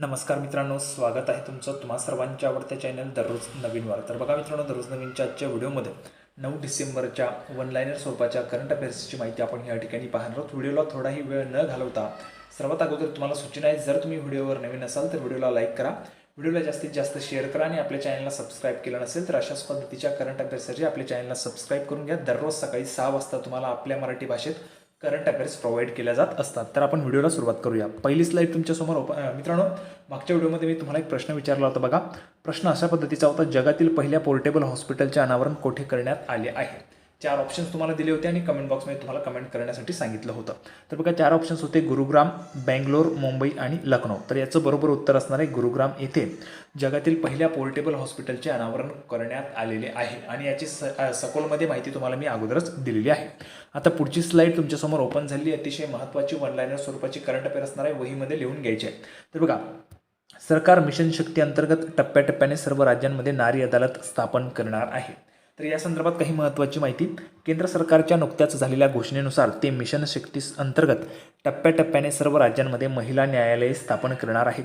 नमस्कार मित्रांनो, स्वागत आहे तुमचं तुम्हा सर्वांच्या आवडत्या चॅनल दररोज नवीनवर. तर बघा मित्रांनो, दररोज नवीनच्या आजच्या व्हिडिओमध्ये 9 डिसेंबरच्या वन लाईनर स्वरूपाच्या करंट अफेअर्सची माहिती आपण या ठिकाणी पाहणार आहोत. व्हिडिओला थोडाही वेळ न घालवता सर्वात अगोदर तुम्हाला सूचना आहे, जर तुम्ही व्हिडिओवर नवीन असाल तर व्हिडिओला लाईक करा, व्हिडिओला जास्तीत जास्त शेअर करा आणि आपल्या चॅनलला सबस्क्राईब केलं नसेल तर अशाच पद्धतीच्या करंट अफेअर्ससाठी आपल्या चॅनलला सबस्क्राईब करून घ्या. दररोज सकाळी 6 वाजता तुम्हाला आपल्या मराठी भाषेत करंट अफेअर्स प्रोव्हाइड केल्या जात असतात. तर आपण व्हिडिओला सुरुवात करूया. पहिली स्लाईड तुमच्यासमोर मित्रांनो, मागच्या व्हिडिओमध्ये मी तुम्हाला एक प्रश्न विचारला होता. बघा, प्रश्न अशा पद्धतीचा होता, जगातील पहिल्या पोर्टेबल हॉस्पिटलचे अनावरण कोठे करण्यात आले आहे. 4 ऑप्शन्स तुम्हाला दिले होते आणि कमेंट बॉक्समध्ये तुम्हाला कमेंट करण्यासाठी सांगितलं होतं. तर बघा, 4 ऑप्शन्स होते, गुरुग्राम, बेंगलोर, मुंबई आणि लखनौ. तर याचं बरोबर उत्तर असणार आहे गुरुग्राम येथे जगातील पहिल्या पोर्टेबल हॉस्पिटलचे अनावरण करण्यात आलेले आहे आणि याची सखोलमध्ये माहिती तुम्हाला मी अगोदरच दिलेली आहे. आता पुढची स्लाईड तुमच्यासमोर ओपन झाली. अतिशय महत्त्वाची वन लाईनर स्वरूपाची करंट अफेअर असणार आहे, वहीमध्ये लिहून घ्यायची आहे. तर बघा, सरकार मिशन शक्ती अंतर्गत टप्प्याटप्प्याने सर्व राज्यांमध्ये नारी अदालत स्थापन करणार आहे. तर या संदर्भात काही महत्त्वाची माहिती. केंद्र सरकारच्या नुकत्याच झालेल्या घोषणेनुसार ते मिशन शक्ती अंतर्गत टप्प्याटप्प्याने सर्व राज्यांमध्ये महिला न्यायालये स्थापन करणार आहेत.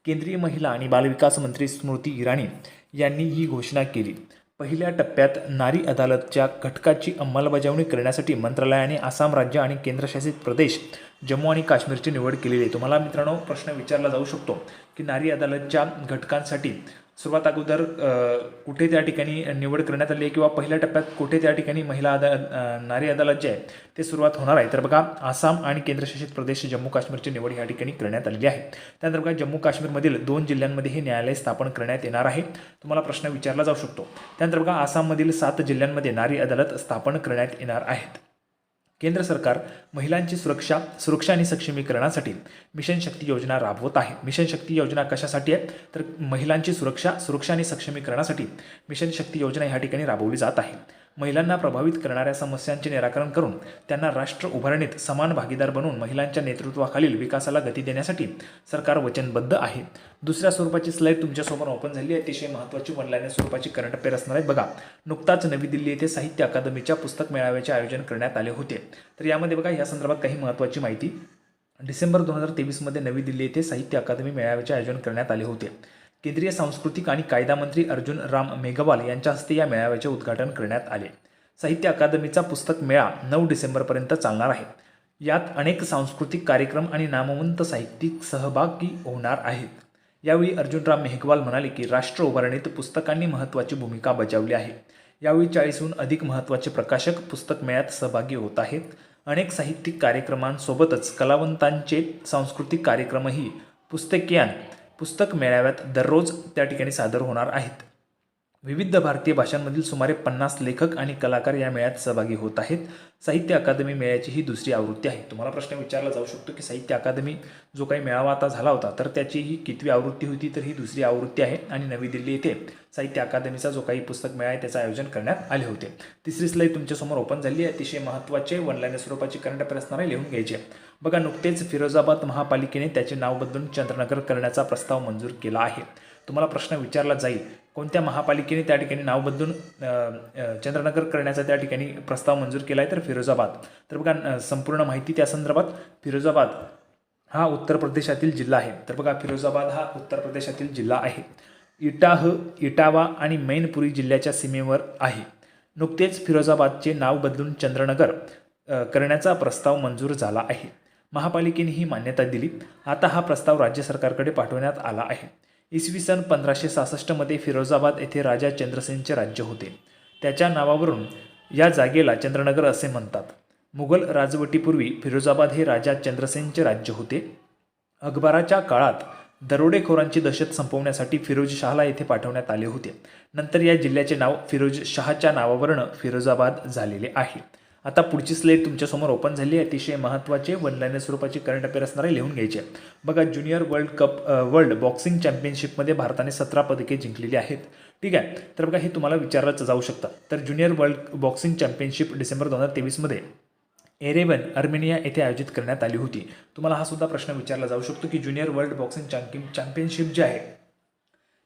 केंद्रीय महिला आणि बालविकास मंत्री स्मृती इराणी यांनी ही घोषणा केली. पहिल्या टप्प्यात नारी अदालतच्या घटकाची अंमलबजावणी करण्यासाठी मंत्रालयाने आसाम राज्य आणि केंद्रशासित प्रदेश जम्मू आणि काश्मीरची निवड केलेली आहे. तुम्हाला मित्रांनो प्रश्न विचारला जाऊ शकतो की नारी अदालतच्या घटकांसाठी सुरुवात अगोदर कुठे त्या ठिकाणी निवड करण्यात आली आहे किंवा पहिल्या टप्प्यात कुठे त्या ठिकाणी नारी अदालत जे आहे ते सुरुवात होणार आहे. तर बघा, आसाम आणि केंद्रशासित प्रदेश जम्मू काश्मीरची निवड या ठिकाणी करण्यात आलेली आहे. त्यानंतर बघा, जम्मू काश्मीरमधील 2 जिल्ह्यांमध्ये हे न्यायालय स्थापन करण्यात येणार आहे. तुम्हाला प्रश्न विचारला जाऊ शकतो. त्यानंतर बघा, आसाममधील 7 जिल्ह्यांमध्ये नारी अदालत स्थापन करण्यात येणार आहेत. केंद्र सरकार महिलांची सुरक्षा आणि सक्षमीकरणासाठी मिशन शक्ती योजना राबवत आहे. मिशन शक्ती योजना कशासाठी आहे, तर महिलांची सुरक्षा आणि सक्षमीकरणासाठी मिशन शक्ती योजना या ठिकाणी राबवली जात आहे. महिलांना प्रभावित करणाऱ्या समस्यांचे निराकरण करून त्यांना राष्ट्र उभारणीत समान भागीदार बनवून महिलांच्या नेतृत्वाखालील विकासाला गती देण्यासाठी सरकार वचनबद्ध आहे. दुसऱ्या स्वरूपाची स्लाईड तुमच्यासमोर ओपन झाली आहे. अतिशय महत्त्वाची वन लाईनर स्वरूपाची करंट अफेअर असणार आहे. बघा, नुकताच नवी दिल्ली येथे साहित्य अकादमीच्या पुस्तक मेळाव्याचे आयोजन करण्यात आले होते. तर यामध्ये बघा, या संदर्भात काही महत्त्वाची माहिती. डिसेंबर 2023 मध्ये नवी दिल्ली येथे साहित्य अकादमी मेळाव्याचे आयोजन करण्यात आले होते. केंद्रीय सांस्कृतिक आणि कायदा मंत्री अर्जुन राम मेघवाल यांच्या हस्ते या मेळाव्याचे उद्घाटन करण्यात आले. साहित्य अकादमीचा पुस्तक मेळा 9 डिसेंबरपर्यंत चालणार आहे. यात अनेक सांस्कृतिक कार्यक्रम आणि नामवंत साहित्यिक सहभागी होणार आहेत. यावेळी अर्जुन राम मेघवाल म्हणाले की राष्ट्र उभारणीत पुस्तकांनी महत्त्वाची भूमिका बजावली आहे. यावेळी 40हून अधिक महत्त्वाचे प्रकाशक पुस्तक मेळ्यात सहभागी होत आहेत. अनेक साहित्यिक कार्यक्रमांसोबतच कलावंतांचे सांस्कृतिक कार्यक्रमही पुस्तक मेळाव्यात दररोज त्या ठिकाणी सादर होणार आहेत. विविध भारतीय भाषांमधील सुमारे 50 लेखक आणि कलाकार या मेळ्यात सहभागी होत आहेत. साहित्य अकादमी मेळ्याची ही दुसरी आवृत्ती आहे. तुम्हाला प्रश्न विचारला जाऊ शकतो की साहित्य अकादमी जो काही मेळावा आता झाला होता तर त्याची ही कितवी आवृत्ती होती, तर ही दुसरी आवृत्ती आहे आणि नवी दिल्ली येथे साहित्य अकादमीचा जो काही पुस्तक मेळा आहे त्याचं आयोजन करण्यात आले होते. तिसरी स्लाईड तुमच्यासमोर ओपन झाली आहे. अतिशय महत्त्वाचे वन लाईनर स्वरूपाची करंट अफेअर असणार आहे, लिहून घ्यायचे. बघा, नुकतेच फिरोजाबाद महापालिकेने त्याचे नाव बदलून चंद्रनगर करण्याचा प्रस्ताव मंजूर केला आहे. तुम्हाला प्रश्न विचारला जाईल, कोणत्या महापालिकेने त्या ठिकाणी नाव बदलून चंद्रनगर करण्याचा त्या ठिकाणी प्रस्ताव मंजूर केला आहे, तर फिरोजाबाद. तर बघा, संपूर्ण माहिती त्या संदर्भात. फिरोजाबाद हा उत्तर प्रदेशातील जिल्हा आहे. तर बघा, फिरोजाबाद हा उत्तर प्रदेशातील जिल्हा आहे. इटावा आणि मैनपुरी जिल्ह्याच्या सीमेवर आहे. नुकतेच फिरोजाबादचे नाव बदलून चंद्रनगर करण्याचा प्रस्ताव मंजूर झाला आहे. महापालिकेने ही मान्यता दिली. आता हा प्रस्ताव राज्य सरकारकडे पाठवण्यात आला आहे. इसवी सन 1566 मध्ये फिरोजाबाद येथे राजा चंद्रसेनचे राज्य होते. त्याच्या नावावरून या जागेला चंद्रनगर असे म्हणतात. मुघल राजवटीपूर्वी फिरोजाबाद हे राजा चंद्रसेनचे राज्य होते. अकबराच्या काळात दरोडेखोरांची दहशत संपवण्यासाठी फिरोज शाहला येथे पाठवण्यात आले होते. नंतर या जिल्ह्याचे नाव फिरोज शाहच्या नावावरून फिरोजाबाद झालेले आहे. आता पुढची स्लाईड तुमच्यासमोर ओपन झाली आहे. अतिशय महत्त्वाचे वन लाईनर स्वरूपाची करंट अफेअर असणार आहे, लिहून घ्यायचे. बघा, ज्युनियर वर्ल्ड बॉक्सिंग चॅम्पियनशिपमध्ये भारताने 17 पदके जिंकलेली आहेत. ठीक आहे. तर बघा, हे तुम्हाला विचारलं जाऊ शकतं. तर junior world boxing championship December 2023 मध्ये एरेवन अर्मेनिया येथे आयोजित करण्यात आली होती. तुम्हाला हा सुद्धा प्रश्न विचारला जाऊ शकतो की ज्युनियर वर्ल्ड बॉक्सिंग चॅम्पियनशिप जी आहे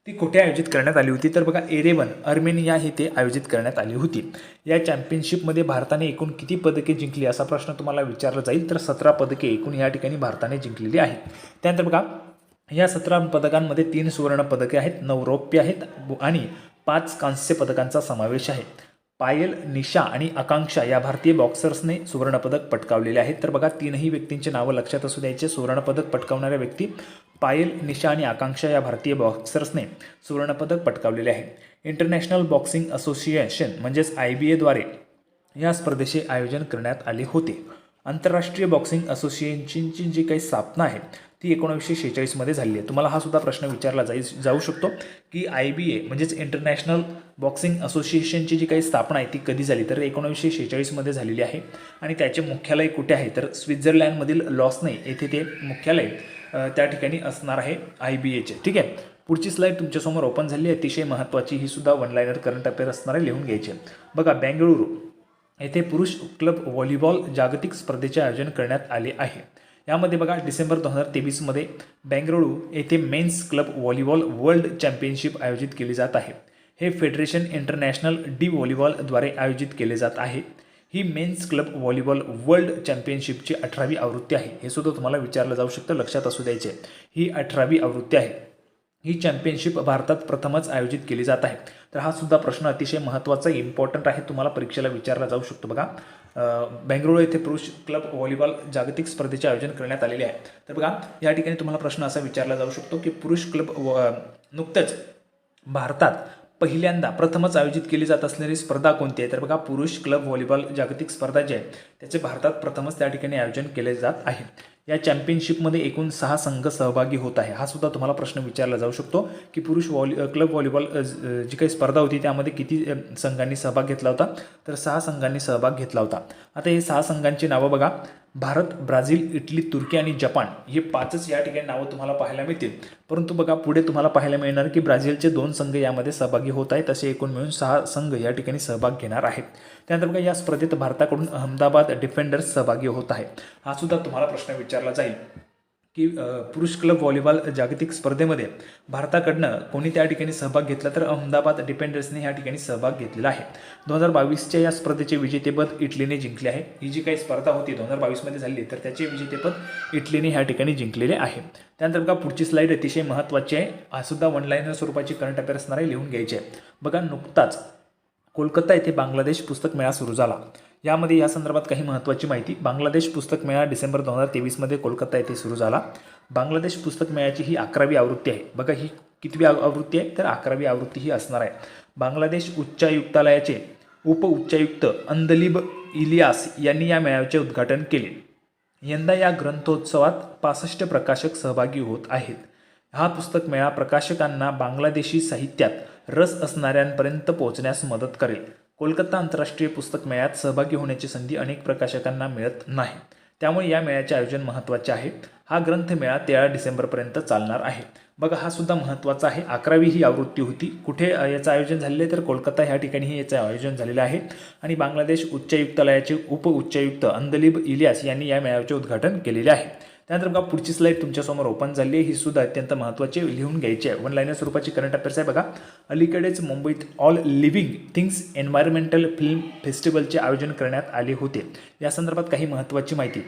ती कुठे आयोजित करण्यात आली होती, तर बघा, एरेवन अर्मेनिया येथे आयोजित करण्यात आली होती. या चॅम्पियनशिपमध्ये भारताने एकूण किती पदके जिंकली असा प्रश्न तुम्हाला विचारला जाईल, तर 17 पदके एकूण या ठिकाणी भारताने जिंकलेली आहेत. त्यानंतर बघा, या 17 पदकांमध्ये 3 सुवर्ण पदके आहेत, 9 रौप्य आहेत आणि 5 कांस्य पदकांचा समावेश आहे. पायल, निशा आणि आकांक्षा या भारतीय बॉक्सर्सने सुवर्णपदक पटकावलेले आहेत. तर बघा, तीनही व्यक्तींची नावं लक्षात असू द्यायचे. सुवर्णपदक पटकावणाऱ्या व्यक्ती पायल, निशा आणि आकांक्षा या भारतीय बॉक्सर्सने सुवर्णपदक पटकावलेले आहे. इंटरनॅशनल बॉक्सिंग असोसिएशन म्हणजेच IBA द्वारे या स्पर्धेचे आयोजन करण्यात आले होते. आंतरराष्ट्रीय बॉक्सिंग असोसिएशनची जी काही स्थापना आहे ती 1946 मध्ये झाली आहे. तुम्हाला हा सुद्धा प्रश्न विचारला जाऊ शकतो की IBA म्हणजेच इंटरनॅशनल बॉक्सिंग असोसिएशनची जी काही स्थापना आहे ती कधी झाली, तर 1946 मध्ये झालेली आहे. आणि त्याचे मुख्यालय कुठे आहे, तर स्वित्झर्लंडमधील लॉसने येथे ते मुख्यालय त्या ठिकाणी असणार आहे IBAचे. ठीक आहे, पुढची स्लाईड तुमच्यासमोर ओपन झाली आहे, अतिशय महत्त्वाची. ही सुद्धा वन लाईनर करंट अफेअर असणार आहे, लिहून घ्यायचे. बघा, बेंगळुरू येथे पुरुष क्लब व्हॉलीबॉल जागतिक स्पर्धेचे आयोजन करण्यात आले आहे. यामध्ये बघा, डिसेंबर 2023 मध्ये बेंगळुरू येथे men's club volleyball world championship आयोजित केली जात आहे. हे फेडरेशन इंटरनॅशनल डी व्हॉलीबॉलद्वारे आयोजित केले जात आहे. ही मेन्स क्लब व्हॉलीबॉल वर्ल्ड चॅम्पियनशिपची 18वी आवृत्ती आहे. हे सुद्धा तुम्हाला विचारलं जाऊ शकतं, लक्षात असू द्यायचे. ही 18वी आवृत्ती आहे. ही चॅम्पियनशिप भारतात प्रथमच आयोजित केली जात आहे. तर हा सुद्धा प्रश्न अतिशय महत्त्वाचा, इम्पॉर्टंट आहे, तुम्हाला परीक्षेला विचारला जाऊ शकतो. बघा, बेंगळुरू येथे पुरुष क्लब व्हॉलीबॉल जागतिक स्पर्धेचे आयोजन करण्यात आलेले आहे. तर बघा, या ठिकाणी तुम्हाला प्रश्न असा विचारला जाऊ शकतो की पुरुष क्लब नुकतंच भारतात पहिल्यांदा प्रथमच आयोजित केली जात असलेली स्पर्धा कोणती आहे, तर बघा, पुरुष क्लब व्हॉलीबॉल जागतिक स्पर्धा जी आहे त्याचे भारतात प्रथमच त्या ठिकाणी आयोजन केले जात आहे. या चॅम्पियनशिपमध्ये एकूण 6 संघ सहभागी होत आहे. हा सुद्धा तुम्हाला प्रश्न विचारला जाऊ शकतो की पुरुष क्लब व्हॉलीबॉल जी काही स्पर्धा होती त्यामध्ये किती संघांनी सहभाग घेतला होता, तर 6 संघांनी सहभाग घेतला होता. आता हे 6 संघांची नावं बघा, भारत, ब्राझील, इटली, तुर्की आणि जपान हे 5च या ठिकाणी नावं तुम्हाला पाहायला मिळतील. परंतु बघा, पुढे तुम्हाला पाहायला मिळणार की ब्राझीलचे 2 संघ यामध्ये सहभागी होत आहेत. असे एकूण मिळून 6 संघ या ठिकाणी सहभाग घेणार आहेत. त्यानंतर बघा, या स्पर्धेत भारताकडून अहमदाबाद डिफेंडर्स सहभागी होत आहे. हा सुद्धा तुम्हाला प्रश्न विचारला जाईल की पुरुष क्लब व्हॉलीबॉल जागतिक स्पर्धेमध्ये भारताकडनं कोणी त्या ठिकाणी सहभाग घेतला, तर अहमदाबाद डिफेंडर्सने या ठिकाणी सहभाग घेतलेला आहे. 2022च्या या स्पर्धेचे विजेतेपद इटलीने जिंकले आहे. ही जी काही स्पर्धा होती 2022 मध्ये झाली, तर त्याचे विजेतेपद इटलीने या ठिकाणी जिंकलेले आहे. त्यानंतर बघा, पुढची स्लाईड अतिशय महत्त्वाची आहे. हा सुद्धा वन लाईनर स्वरूपाची करंट अफेअर असणार आहे, लिहून घ्यायचे आहे. बघा, नुकताच कोलकाता येथे बांगलादेश पुस्तक मेळा सुरू झाला. यामध्ये या संदर्भात काही महत्त्वाची माहिती. बांगलादेश पुस्तक मेळा डिसेंबर 2023 मध्ये कोलकाता येथे सुरू झाला. बांगलादेश पुस्तक मेळ्याची ही 11वी आवृत्ती आहे. बघा, ही कितवी आवृत्ती आहे, तर 11वी आवृत्ती ही असणार आहे. बांगलादेश उच्चायुक्तालयाचे उप उच्चायुक्त अंदलीब इलियास यांनी या मेळाव्याचे उद्घाटन केले. यंदा या ग्रंथोत्सवात 65 प्रकाशक सहभागी होत आहेत. हा पुस्तक मेळा प्रकाशकांना बांगलादेशी साहित्यात रस असणाऱ्यांपर्यंत पोहोचण्यास मदत करेल. कोलकाता आंतरराष्ट्रीय पुस्तक मेळ्यात सहभागी होण्याची संधी अनेक प्रकाशकांना मिळत नाही. त्यामुळे या मेळ्याचे आयोजन महत्त्वाचे आहे. हा ग्रंथमेळा 13 डिसेंबरपर्यंत चालणार आहे. बघा, हा सुद्धा महत्त्वाचा आहे. 11वी ही आवृत्ती होती. कुठे याचं आयोजन झालेलं आहे, तर कोलकाता ह्या ठिकाणी याचं आयोजन झालेलं आहे. आणि बांगलादेश उच्चायुक्तालयाचे उप उच्चायुक्त अंदलीब इलियास यांनी या मेळाव्याचे उद्घाटन केलेले आहे. त्यानंतर बघा, पुढची स्लाईड तुमच्यासमोर ओपन झाली आहे. ही सुद्धा अत्यंत महत्त्वाची, लिहून घ्यायची आहे. वन लाईनर स्वरूपाची करंट अफेअर्स आहे. बघा, अलीकडेच मुंबईत all living things environmental film फेस्टिवलचे आयोजन करण्यात आले होते. या संदर्भात काही महत्त्वाची माहिती.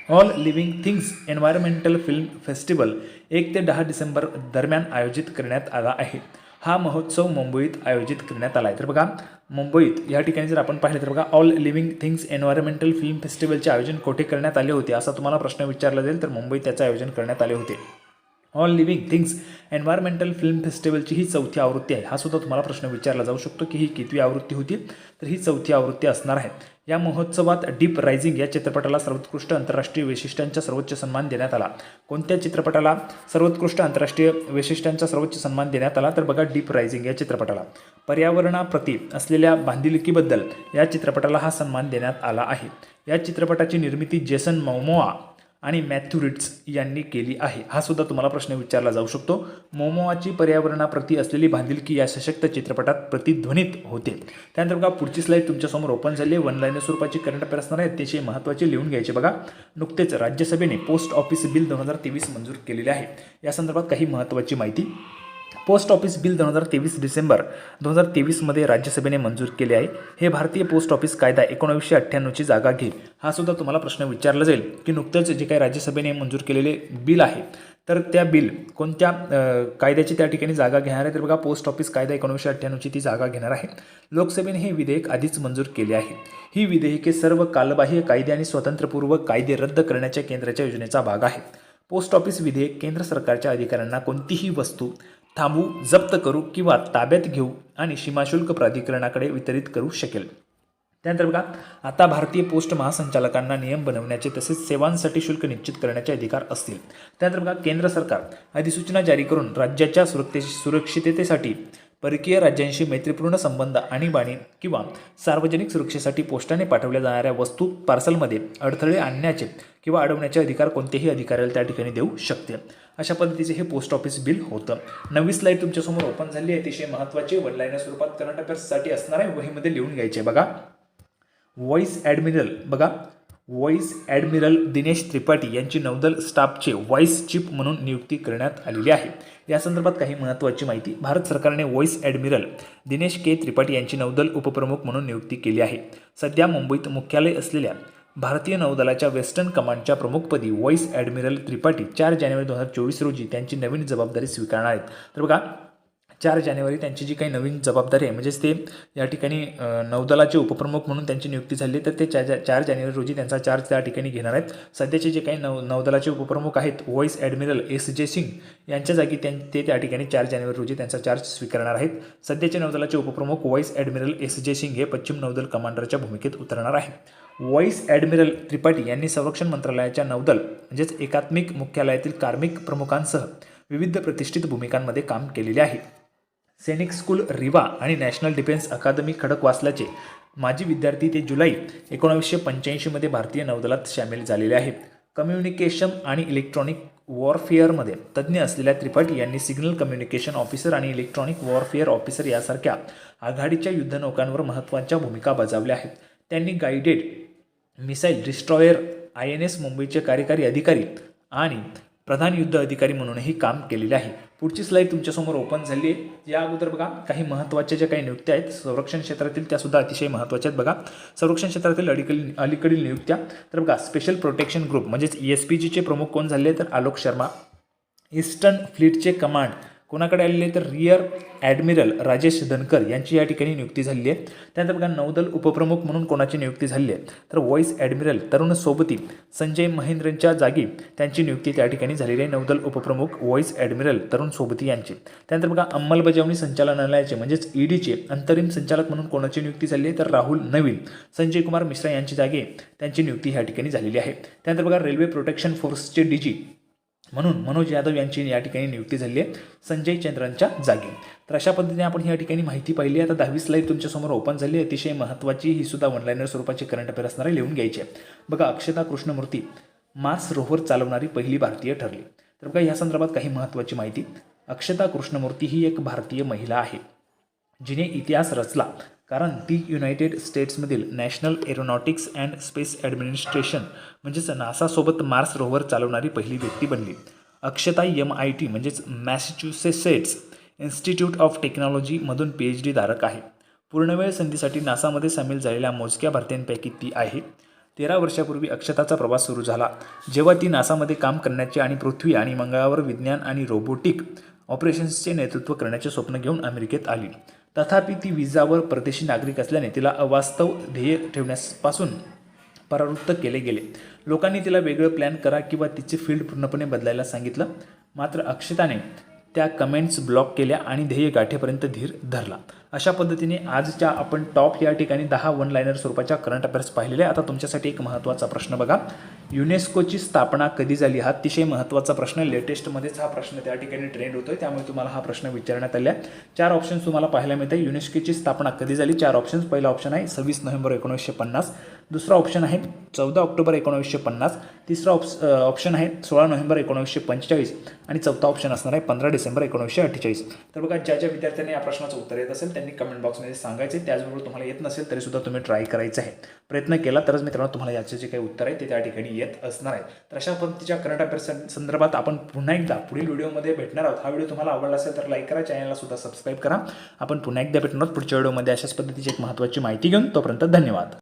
All living things environmental film festival 1 ते 10 डिसेंबर दरम्यान आयोजित करण्यात आला आहे. हा महोत्सव मुंबईत आयोजित करण्यात आला आहे. तर बघा, मुंबईत या ठिकाणी जर आपण पाहिलं तर बघा, all living things environmental film फेस्टिवलचे आयोजन कोठे करण्यात आले होते असा तुम्हाला प्रश्न विचारला जाईल, तर मुंबईत त्याचं आयोजन करण्यात आले होते. All living things environmental film फेस्टिवलची ही 4थी आवृत्ती आहे. हा सुद्धा तुम्हाला प्रश्न विचारला जाऊ शकतो की ही कितवी आवृत्ती होती, तर ही 4थी आवृत्ती असणार आहे. या महोत्सवात डीप रायझिंग या चित्रपटाला सर्वोत्कृष्ट आंतरराष्ट्रीय वैशिष्ट्यांचा सर्वोच्च सन्मान देण्यात आला. कोणत्या चित्रपटाला सर्वोत्कृष्ट आंतरराष्ट्रीय वैशिष्ट्यांचा सर्वोच्च सन्मान देण्यात आला, तर बघा, डीप रायझिंग या चित्रपटाला. पर्यावरणाप्रती असलेल्या बांधिलकीबद्दल या चित्रपटाला हा सन्मान देण्यात आला आहे. या चित्रपटाची निर्मिती जेसन मोमोआ आणि मॅथ्यू रिट्स यांनी केली आहे. हा सुद्धा तुम्हाला प्रश्न विचारला जाऊ शकतो. मोमोआची पर्यावरणाप्रती असलेली बांधिलकी या सशक्त चित्रपटात प्रतिध्वनित होते. त्यानंतर बघा, पुढची स्लाईड तुमच्यासमोर ओपन झाली आहे. वन लाईनर स्वरूपाची करंट अफेअर असणार आहे, त्याचे महत्त्वाचे, लिहून घ्यायचे. बघा, नुकतेच राज्यसभेने पोस्ट ऑफिस बिल 2023 मंजूर केलेले आहे. या संदर्भात काही महत्त्वाची माहिती. पोस्ट ऑफिस बिल 2023 डिसेंबर 2023 मध्ये राज्यसभेने मंजूर केले आहे. हे भारतीय पोस्ट ऑफिस कायदा 1998ची जागा घेईल. हा सुद्धा तुम्हाला प्रश्न विचारला जाईल की नुकतंच जे काही राज्यसभेने मंजूर केलेले बिल आहे तर त्या बिल कोणत्या कायद्याची त्या ठिकाणी जागा घेणार आहे? तर बघा पोस्ट ऑफिस कायदा 1998ची ती जागा घेणार आहे. लोकसभेने हे विधेयक आधीच मंजूर केले आहे. ही विधेयके सर्व कालबाह्य कायदे आणि स्वातंत्र्यपूर्व कायदे रद्द करण्याच्या केंद्राच्या योजनेचा भाग आहे. पोस्ट ऑफिस विधेयक केंद्र सरकारच्या अधिकाऱ्यांना कोणतीही वस्तू थांबवू, जप्त करू किंवा ताब्यात घेऊ आणि सीमाशुल्क प्राधिकरणाकडे वितरित करू शकेल. त्यानंतर बघा, आता भारतीय पोस्ट महासंचालकांना नियम बनवण्याचे तसेच सेवांसाठी शुल्क निश्चित करण्याचे अधिकार असतील. त्यानंतर बघा, केंद्र सरकार अधिसूचना जारी करून राज्याच्या सुरक्षिततेसाठी परकीय राज्यांशी मैत्रीपूर्ण संबंध आणीबाणी किंवा सार्वजनिक सुरक्षेसाठी पोस्टाने पाठवल्या जाणाऱ्या वस्तू पार्सलमध्ये अडथळे आणण्याचे किंवा अडवण्याचे अधिकार कोणत्याही अधिकाऱ्याला त्या ठिकाणी देऊ शकते. अशा पद्धतीचे हे पोस्ट ऑफिस बिल होतं. 9वी स्लाईड तुमच्यासमोर ओपन झाली आहे. अतिशय महत्त्वाचे वन लाईनर स्वरूपात करंट अफेअर्ससाठी असणार आहे. वहीमध्ये लिहून घ्यायचे. बघा, व्हाईस ॲडमिरल दिनेश त्रिपाठी यांची नौदल स्टाफचे व्हाईस चीफ म्हणून नियुक्ती करण्यात आलेली आहे. या संदर्भात काही महत्त्वाची माहिती. भारत सरकारने व्हाईस ॲडमिरल दिनेश के त्रिपाठी यांची नौदल उपप्रमुख म्हणून नियुक्ती केली आहे. सध्या मुंबईत मुख्यालय असलेल्या भारतीय नौदलाच्या वेस्टर्न कमांडच्या प्रमुखपदी व्हाईस ॲडमिरल त्रिपाठी 4 जानेवारी 2024 रोजी त्यांची नवीन जबाबदारी स्वीकारणार आहेत. तर बघा, 4 जानेवारी त्यांची जी काही नवीन जबाबदारी आहे, म्हणजेच ते या ठिकाणी नौदलाचे उपप्रमुख म्हणून त्यांची नियुक्ती झाली, तर ते 4 जानेवारी रोजी त्यांचा चार्ज त्या ठिकाणी घेणार आहेत. सध्याचे जे काही नौदलाचे उपप्रमुख आहेत व्हाईस ॲडमिरल S.J. सिंग यांच्या जागी ते त्या ठिकाणी 4 जानेवारी रोजी त्यांचा चार्ज स्वीकारणार आहेत. सध्याचे नौदलाचे उपप्रमुख व्हाईस ॲडमिरल S.J. सिंग हे पश्चिम नौदल कमांडरच्या भूमिकेत उतरणार आहे. व्हाईस ॲडमिरल त्रिपाठी यांनी संरक्षण मंत्रालयाच्या नौदल म्हणजेच एकात्मिक मुख्यालयातील कार्मिक प्रमुखांसह विविध प्रतिष्ठित भूमिकांमध्ये काम केलेले आहे. सैनिक स्कूल रिवा आणि नॅशनल डिफेन्स अकादमी खडकवासलाचे माजी विद्यार्थी ते जुलै 1985 मध्ये भारतीय नौदलात सामील झालेले आहेत. कम्युनिकेशन आणि इलेक्ट्रॉनिक वॉरफेअरमध्ये तज्ज्ञ असलेल्या त्रिपाठी यांनी सिग्नल कम्युनिकेशन ऑफिसर आणि इलेक्ट्रॉनिक वॉरफेअर ऑफिसर यासारख्या आघाडीच्या युद्धनौकांवर महत्त्वाच्या भूमिका बजावल्या आहेत. त्यांनी गाइडेड मिसाईल डिस्ट्रॉयर INS मुंबईचे कार्यकारी अधिकारी आणि प्रधान युद्ध अधिकारी म्हणूनही काम केलेले आहे. पुढची स्लाईड तुमच्यासमोर ओपन झाली आहे. या अगोदर बघा, काही महत्त्वाच्या ज्या काही नियुक्त्या आहेत संरक्षण क्षेत्रातील त्यासुद्धा अतिशय महत्त्वाच्या आहेत. बघा, संरक्षण क्षेत्रातील अलीकडील नियुक्त्या. तर बघा, स्पेशल प्रोटेक्शन ग्रुप म्हणजेच ESPGचे प्रमुख कोण झाले? तर आलोक शर्मा. ईस्टर्न फ्लीटचे कमांड कोणाकडे आलेले? तर रिअर ॲडमिरल राजेश धनकर यांची या ठिकाणी नियुक्ती झाली आहे. त्यानंतर बघा, नौदल उपप्रमुख म्हणून कोणाची नियुक्ती झाली आहे? तर व्हाईस ॲडमिरल तरुण सोबती संजय महेंद्रच्या जागी त्यांची नियुक्ती त्या ठिकाणी झालेली आहे. नौदल उपप्रमुख व्हाईस ॲडमिरल तरुण सोबती यांची. त्यानंतर बघा, अंमलबजावणी संचालनालयाचे म्हणजेच EDचे अंतरिम संचालक म्हणून कोणाची नियुक्ती झाली आहे? तर राहुल नवीन संजय कुमार मिश्रा यांची जागी त्यांची नियुक्ती या ठिकाणी झालेली आहे. त्यानंतर बघा, रेल्वे प्रोटेक्शन फोर्सचे DG म्हणून मनोज यादव यांची या ठिकाणी नियुक्ती झाली आहे संजय चंद्रनच्या जागी. तर अशा पद्धतीने आपण या ठिकाणी माहिती पाहिली. आता 10वी स्लाईड तुमच्यासमोर ओपन झाली आहे. अतिशय महत्त्वाची ही सुद्धा ऑनलाईनर स्वरूपाची करंट अफेअर असणारे लिहून घ्यायची आहे. बघा, अक्षता कृष्णमूर्ती मार्स रोव्हर चालवणारी पहिली भारतीय ठरली. तर बघा, या संदर्भात काही महत्त्वाची माहिती. अक्षता कृष्णमूर्ती ही एक भारतीय महिला आहे जिने इतिहास रचला, कारण ती युनायटेड स्टेट्समधील national aeronautics and space administration म्हणजेच नासासोबत मार्स रोव्हर चालवणारी पहिली व्यक्ती बनली. अक्षता MIT म्हणजेच मॅसेच्युसेट्स इन्स्टिट्यूट ऑफ टेक्नॉलॉजीमधून PhD धारक आहे. पूर्णवेळ संधीसाठी नासामध्ये सामील झालेल्या मोजक्या भारतीयांपैकी ती आहे. 13 वर्षापूर्वी अक्षताचा प्रवास सुरू झाला, जेव्हा ती नासामध्ये काम करण्याचे आणि पृथ्वी आणि मंगळावर विज्ञान आणि रोबोटिक ऑपरेशन्सचे नेतृत्व करण्याचे स्वप्न घेऊन अमेरिकेत आली. तथापि ती विजावर परदेशी नागरिक असल्याने तिला अवास्तव ध्येय ठेवण्यापासून परावृत्त केले गेले. लोकांनी तिला वेगळं प्लॅन करा किंवा तिचे फील्ड पूर्णपणे बदलायला सांगितलं. मात्र अक्षताने त्या कमेंट्स ब्लॉक केल्या आणि ध्येय गाठेपर्यंत धीर धरला. अशा पद्धतीने आजच्या आपण टॉप या ठिकाणी 10 वन लाईनर स्वरूपाच्या करंट अफेअर्स पाहिलेले. आता तुमच्यासाठी एक महत्त्वाचा प्रश्न बघा, युनेस्कोची स्थापना कधी झाली? हा अतिशय महत्त्वाचा प्रश्न. लेटेस्टमध्येच हा प्रश्न त्या ठिकाणी ट्रेंड होतोय, त्यामुळे तुम्हाला हा प्रश्न विचारण्यात आला आहे. 4 ऑप्शन्स तुम्हाला पाहायला मिळते. युनेस्कोची स्थापना कधी झाली? 4 ऑप्शन्स. पहिला ऑप्शन आहे 26 नोव्हेंबर 1950. दुसरा ऑप्शन आहे 14 ऑक्टोबर 1950. तिसरा ऑप्शन आहे 16 नोव्हेंबर 1945 आणि चौथा ऑप्शन असणार आहे 15 डिसेंबर 1948. तर बघा, ज्या ज्या विद्यार्थ्यांनी या प्रश्नाचं उत्तर येत असेल त्यांनी कमेंट बॉक्समध्ये सांगायचे. त्याचबरोबर तुम्हाला येत नसेल तरी सुद्धा तुम्ही ट्राय करायचं आहे. प्रयत्न केला तरच मित्रांनो तुम्हाला याचे जे काही उत्तर आहे ते त्या ठिकाणी येत असणार आहे. तर अशा पद्धतीच्या करंट अफेअर्स संदर्भात आपण पुन्हा एकदा पुढील व्हिडिओमध्ये भेटणार आहोत. हा व्हिडिओ तुम्हाला आवडला असेल तर लाईक करा, चॅनलला सुद्धा सबस्क्राईब करा. आपण पुन्हा एकदा भेटणार आहोत पुढच्या व्हिडिओमध्ये अशाच पद्धतीची एक महत्त्वाची माहिती घेऊन. तोपर्यंत धन्यवाद.